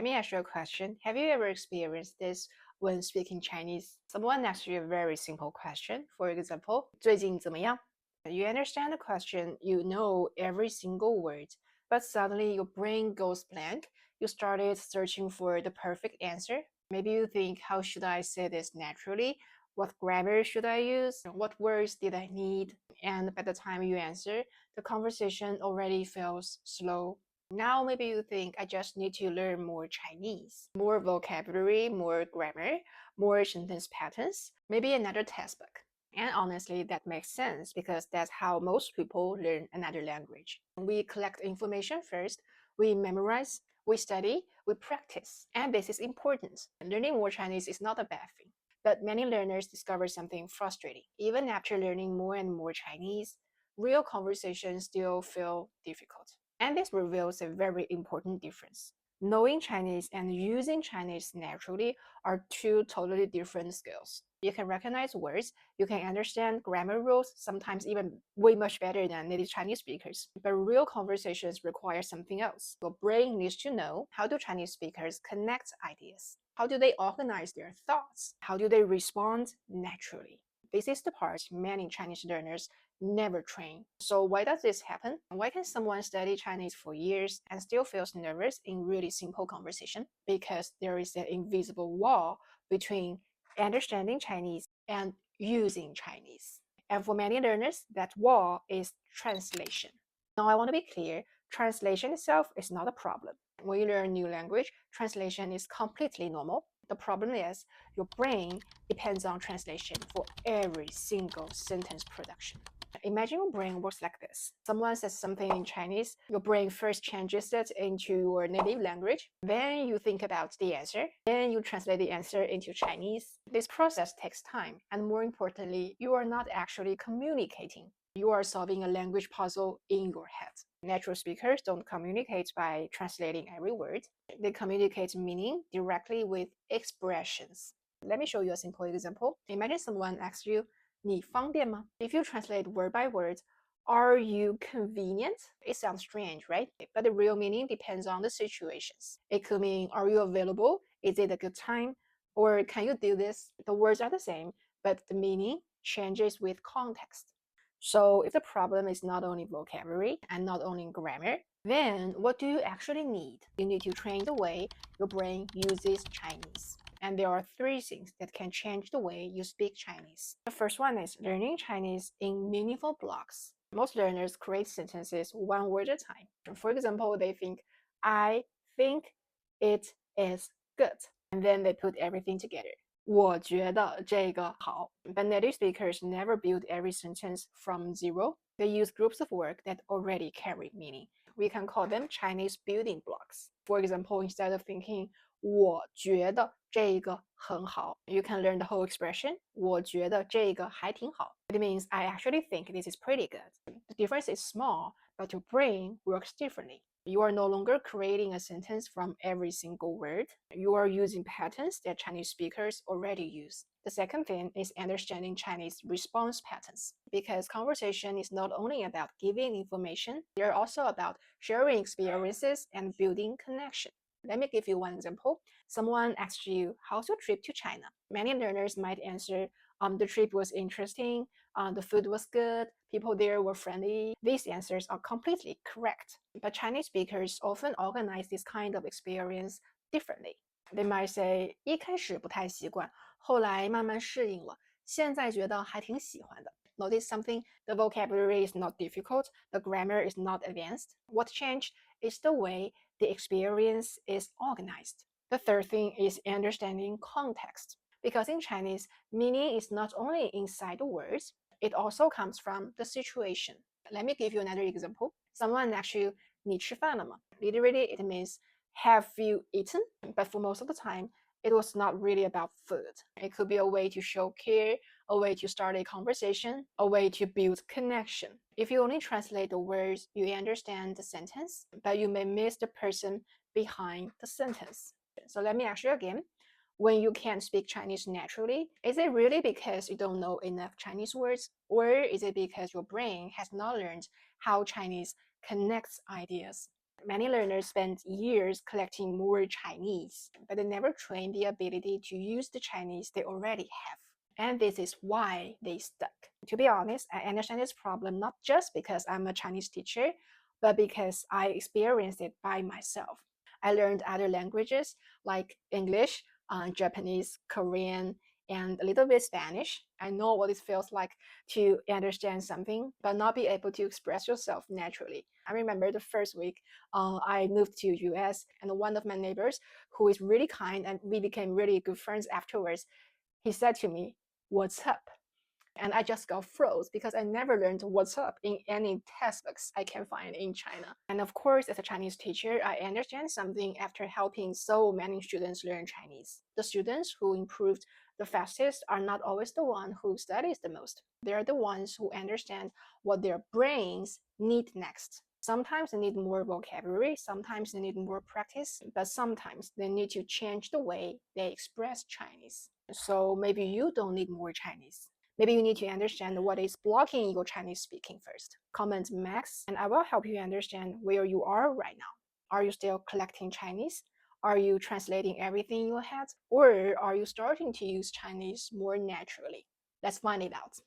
let me ask you a question. Have you ever experienced this when speaking Chinese? Someone asks you a very simple question. For example, 最近怎么样? You understand the question, you know every single word, but suddenly your brain goes blank. You started searching for the perfect answer. Maybe you think, how should I say this naturally? What grammar should I use? What words did I need? And by the time you answer, the conversation already feels slow. Now maybe you think, I just need to learn more Chinese, more vocabulary, more grammar, more sentence patterns, maybe another textbook. And honestly, that makes sense because that's how most people learn another language. We collect information first, we memorize, we study, we practice, and this is important. Learning more Chinese is not a bad thing. But many learners discover something frustrating. Even after learning more and more Chinese, real conversations still feel difficult. And this reveals a very important difference. Knowing Chinese and using Chinese naturally are two totally different skills. You can recognize words, you can understand grammar rules, sometimes even way much better than native Chinese speakers. But real conversations require something else. Your brain needs to know, how do Chinese speakers connect ideas? How do they organize their thoughts? How do they respond naturally? This is the part many Chinese learners never train. So why does this happen? Why can someone study Chinese for years and still feels nervous in really simple conversation? Because there is an invisible wall between understanding Chinese and using Chinese. And for many learners, that wall is translation. Now I want to be clear, translation itself is not a problem. When you learn a new language, translation is completely normal. The problem is your brain depends on translation for every single sentence production. Imagine your brain works like this. Someone says something in Chinese, your brain first changes it into your native language, then you think about the answer, then you translate the answer into Chinese. This process takes time, and more importantly, you are not actually communicating. You are solving a language puzzle in your head. Natural speakers don't communicate by translating every word. They communicate meaning directly with expressions. Let me show you a simple example. Imagine someone asks you, 你方便吗? If you translate word by word, are you convenient? It sounds strange, right? But the real meaning depends on the situations. It could mean, are you available? Is it a good time? Or can you do this? The words are the same, but the meaning changes with context. So if the problem is not only vocabulary and not only grammar, then what do you actually need? You need to train the way your brain uses Chinese. And there are three things that can change the way you speak Chinese. The first one is learning Chinese in meaningful blocks. Most learners create sentences one word at a time. For example, they think, I think it is good. And then they put everything together. 我觉得这个好. But native speakers never build every sentence from zero. They use groups of work that already carry meaning. We can call them Chinese building blocks. For example, instead of thinking 我觉得这个很好, you can learn the whole expression 我觉得这个还挺好. It means I actually think this is pretty good. The difference is small, but your brain works differently. You are no longer creating a sentence from every single word. You are using patterns that Chinese speakers already use. The second thing is understanding Chinese response patterns, because conversation is not only about giving information, they're also about sharing experiences and building connection. Let me give you one example. Someone asks you, how's your trip to China? Many learners might answer, the trip was interesting, the food was good, people there were friendly. These answers are completely correct. But Chinese speakers often organize this kind of experience differently. They might say, 一开始不太习惯，后来慢慢适应了，现在觉得还挺喜欢的。Notice something, the vocabulary is not difficult, the grammar is not advanced. What changed is the way the experience is organized. The third thing is understanding context. Because in Chinese, meaning is not only inside the words, it also comes from the situation. Let me give you another example. Someone asks you, 你吃饭了吗? Literally, it means, have you eaten? But for most of the time, it was not really about food. It could be a way to show care, a way to start a conversation, a way to build connection. If you only translate the words, you understand the sentence, but you may miss the person behind the sentence. So let me ask you again. When you can't speak Chinese naturally, is it really because you don't know enough Chinese words? Or is it because your brain has not learned how Chinese connects ideas? Many learners spend years collecting more Chinese, but they never train the ability to use the Chinese they already have. And this is why they stuck. To be honest, I understand this problem not just because I'm a Chinese teacher, but because I experienced it by myself. I learned other languages like English, Japanese, Korean, and a little bit Spanish. I know what it feels like to understand something but not be able to express yourself naturally. I remember the first week I moved to US, and one of my neighbors, who is really kind and we became really good friends afterwards, he said to me, "What's up?" And I just got froze because I never learned what's up in any textbooks I can find in China. And of course, as a Chinese teacher, I understand something after helping so many students learn Chinese. The students who improved the fastest are not always the one who studies the most. They're the ones who understand what their brains need next. Sometimes they need more vocabulary, sometimes they need more practice, but sometimes they need to change the way they express Chinese. So maybe you don't need more Chinese. Maybe you need to understand what is blocking your Chinese speaking first. Comment Max, and I will help you understand where you are right now. Are you still collecting Chinese? Are you translating everything in your head? Or are you starting to use Chinese more naturally? Let's find it out.